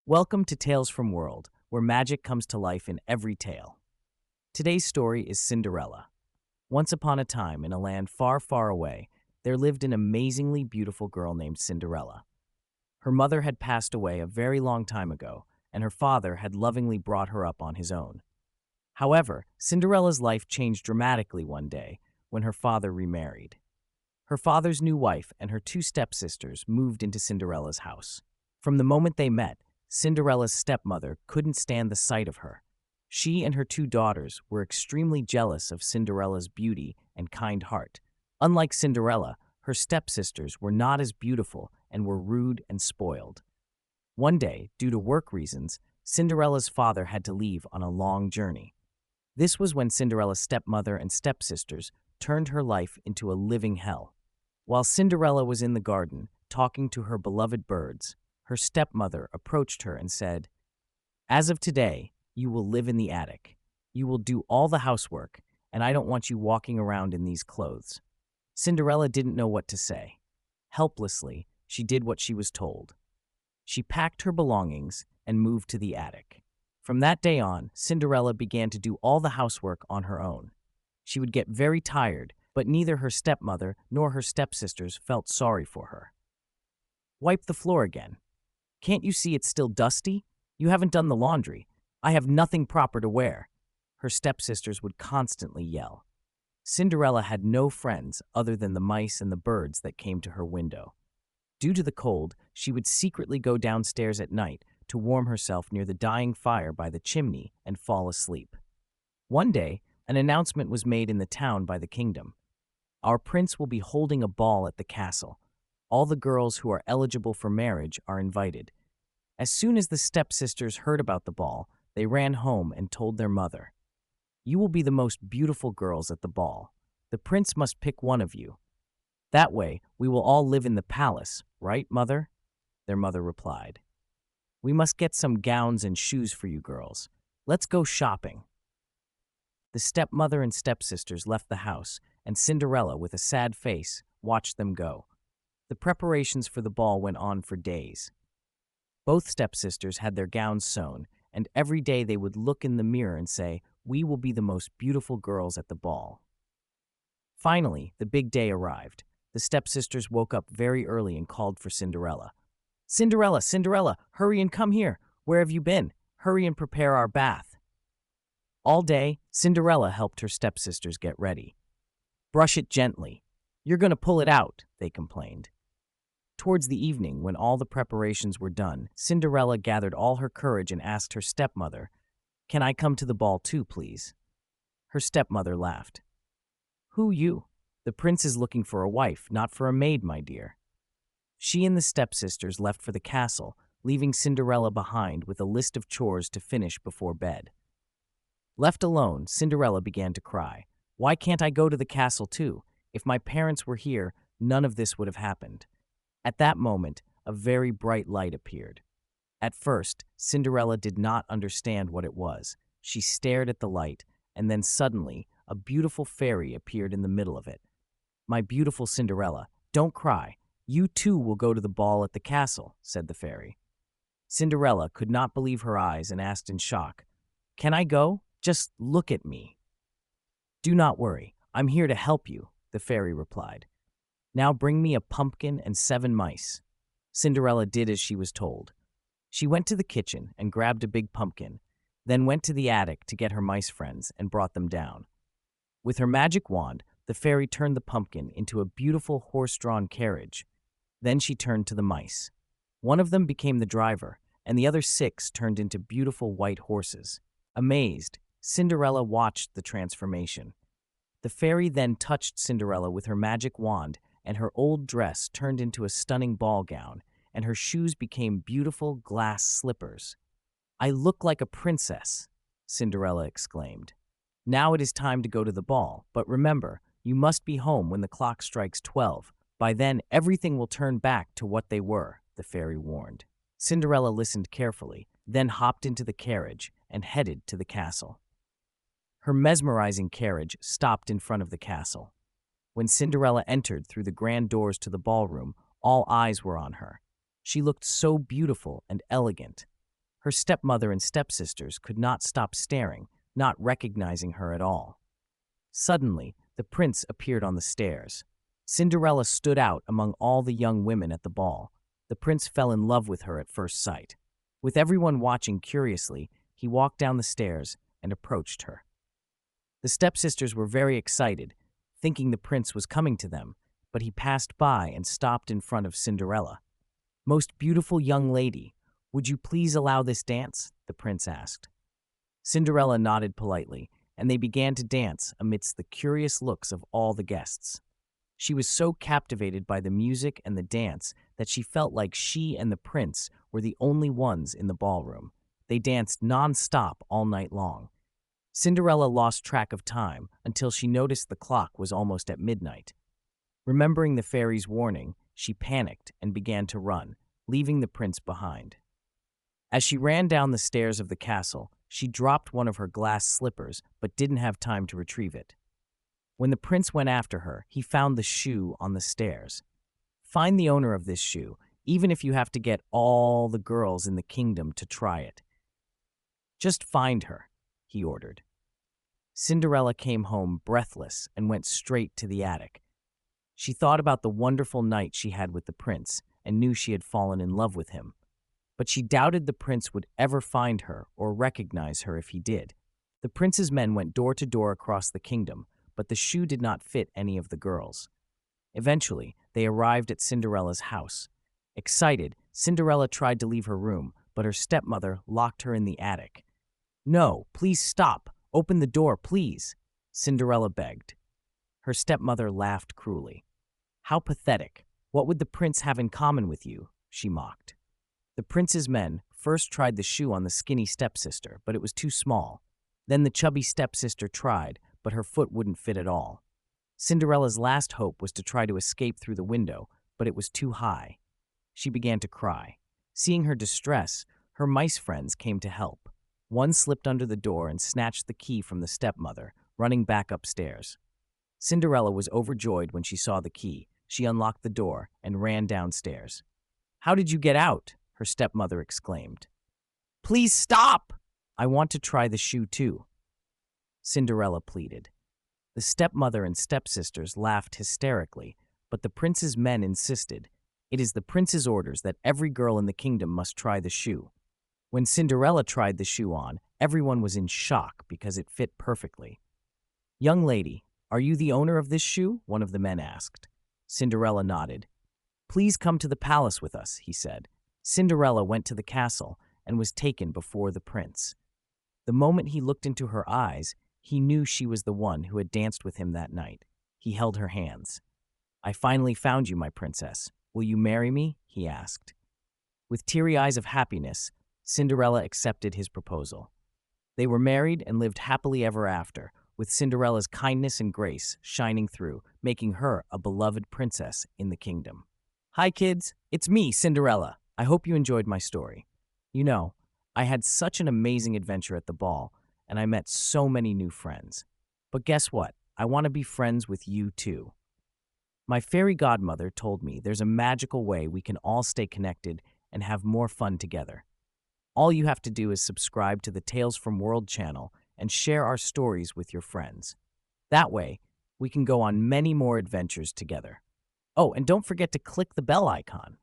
Welcome to Tales from World, where magic comes to life in every tale. Today's story is Cinderella. Once upon a time, in a land far, far away, there lived an amazingly beautiful girl named Cinderella. Her mother had passed away a very long time ago, and her father had lovingly brought her up on his own. However, Cinderella's life changed dramatically one day when her father remarried. Her father's new wife and her two stepsisters moved into Cinderella's house. From the moment they met, Cinderella's stepmother couldn't stand the sight of her. She and her two daughters were extremely jealous of Cinderella's beauty and kind heart. Unlike Cinderella, her stepsisters were not as beautiful and were rude and spoiled. One day, due to work reasons, Cinderella's father had to leave on a long journey. This was when Cinderella's stepmother and stepsisters turned her life into a living hell. While Cinderella was in the garden, talking to her beloved birds, her stepmother approached her and said, "As of today, you will live in the attic. You will do all the housework, and I don't want you walking around in these clothes." Cinderella didn't know what to say. Helplessly, she did what she was told. She packed her belongings and moved to the attic. From that day on, Cinderella began to do all the housework on her own. She would get very tired, but neither her stepmother nor her stepsisters felt sorry for her. "Wipe the floor again. Can't you see it's still dusty? You haven't done the laundry. I have nothing proper to wear," her stepsisters would constantly yell. Cinderella had no friends other than the mice and the birds that came to her window. Due to the cold, she would secretly go downstairs at night to warm herself near the dying fire by the chimney and fall asleep. One day, an announcement was made in the town by the kingdom. "Our prince will be holding a ball at the castle. All the girls who are eligible for marriage are invited." As soon as the stepsisters heard about the ball, they ran home and told their mother, "You will be the most beautiful girls at the ball. The prince must pick one of you. That way, we will all live in the palace, right, mother?" Their mother replied, "We must get some gowns and shoes for you girls. Let's go shopping." The stepmother and stepsisters left the house, and Cinderella, with a sad face, watched them go. The preparations for the ball went on for days. Both stepsisters had their gowns sewn, and every day they would look in the mirror and say, "We will be the most beautiful girls at the ball." Finally, the big day arrived. The stepsisters woke up very early and called for Cinderella. "Cinderella, Cinderella, hurry and come here. Where have you been? Hurry and prepare our bath." All day, Cinderella helped her stepsisters get ready. "Brush it gently. You're going to pull it out," they complained. Towards the evening, when all the preparations were done, Cinderella gathered all her courage and asked her stepmother, "Can I come to the ball too, please?" Her stepmother laughed. "Who you? The prince is looking for a wife, not for a maid, my dear." She and the stepsisters left for the castle, leaving Cinderella behind with a list of chores to finish before bed. Left alone, Cinderella began to cry. "Why can't I go to the castle too? If my parents were here, none of this would have happened." At that moment, a very bright light appeared. At first, Cinderella did not understand what it was. She stared at the light, and then suddenly, a beautiful fairy appeared in the middle of it. "My beautiful Cinderella, don't cry. You too will go to the ball at the castle," said the fairy. Cinderella could not believe her eyes and asked in shock, "Can I go? Just look at me." "Do not worry. I'm here to help you," the fairy replied. "Now bring me a pumpkin and 7 mice." Cinderella did as she was told. She went to the kitchen and grabbed a big pumpkin, then went to the attic to get her mice friends and brought them down. With her magic wand, the fairy turned the pumpkin into a beautiful horse-drawn carriage. Then she turned to the mice. One of them became the driver, and the other 6 turned into beautiful white horses. Amazed, Cinderella watched the transformation. The fairy then touched Cinderella with her magic wand, and her old dress turned into a stunning ball gown, and her shoes became beautiful glass slippers. "I look like a princess," Cinderella exclaimed. "Now it is time to go to the ball, but remember, you must be home when the clock strikes 12. By then, everything will turn back to what they were," the fairy warned. Cinderella listened carefully, then hopped into the carriage and headed to the castle. Her mesmerizing carriage stopped in front of the castle. When Cinderella entered through the grand doors to the ballroom, all eyes were on her. She looked so beautiful and elegant. Her stepmother and stepsisters could not stop staring, not recognizing her at all. Suddenly, the prince appeared on the stairs. Cinderella stood out among all the young women at the ball. The prince fell in love with her at first sight. With everyone watching curiously, he walked down the stairs and approached her. The stepsisters were very excited, thinking the prince was coming to them, but he passed by and stopped in front of Cinderella. "Most beautiful young lady, would you please allow this dance?" the prince asked. Cinderella nodded politely, and they began to dance amidst the curious looks of all the guests. She was so captivated by the music and the dance that she felt like she and the prince were the only ones in the ballroom. They danced non-stop all night long. Cinderella lost track of time until she noticed the clock was almost at midnight. Remembering the fairy's warning, she panicked and began to run, leaving the prince behind. As she ran down the stairs of the castle, she dropped one of her glass slippers but didn't have time to retrieve it. When the prince went after her, he found the shoe on the stairs. "Find the owner of this shoe, even if you have to get all the girls in the kingdom to try it. Just find her," he ordered. Cinderella came home breathless and went straight to the attic. She thought about the wonderful night she had with the prince and knew she had fallen in love with him. But she doubted the prince would ever find her or recognize her if he did. The prince's men went door to door across the kingdom, but the shoe did not fit any of the girls. Eventually, they arrived at Cinderella's house. Excited, Cinderella tried to leave her room, but her stepmother locked her in the attic. "No, please stop. Open the door, please," Cinderella begged. Her stepmother laughed cruelly. "How pathetic. What would the prince have in common with you?" she mocked. The prince's men first tried the shoe on the skinny stepsister, but it was too small. Then the chubby stepsister tried, but her foot wouldn't fit at all. Cinderella's last hope was to try to escape through the window, but it was too high. She began to cry. Seeing her distress, her mice friends came to help. One slipped under the door and snatched the key from the stepmother, running back upstairs. Cinderella was overjoyed when she saw the key. She unlocked the door and ran downstairs. "How did you get out?" her stepmother exclaimed. "Please stop! I want to try the shoe too," Cinderella pleaded. The stepmother and stepsisters laughed hysterically, but the prince's men insisted. It is the prince's orders that every girl in the kingdom must try the shoe. When Cinderella tried the shoe on, everyone was in shock because it fit perfectly. "Young lady, are you the owner of this shoe?" one of the men asked. Cinderella nodded. "Please come to the palace with us," he said. Cinderella went to the castle and was taken before the prince. The moment he looked into her eyes, he knew she was the one who had danced with him that night. He held her hands. "I finally found you, my princess. Will you marry me?" he asked. With teary eyes of happiness, Cinderella accepted his proposal. They were married and lived happily ever after, with Cinderella's kindness and grace shining through, making her a beloved princess in the kingdom. Hi kids, it's me, Cinderella. I hope you enjoyed my story. You know, I had such an amazing adventure at the ball, and I met so many new friends. But guess what? I want to be friends with you too. My fairy godmother told me there's a magical way we can all stay connected and have more fun together. All you have to do is subscribe to the Tales from World channel and share our stories with your friends. That way, we can go on many more adventures together. Oh, and don't forget to click the bell icon.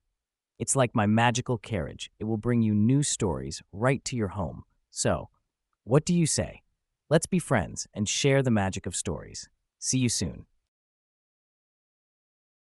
It's like my magical carriage. It will bring you new stories right to your home. So, what do you say? Let's be friends and share the magic of stories. See you soon.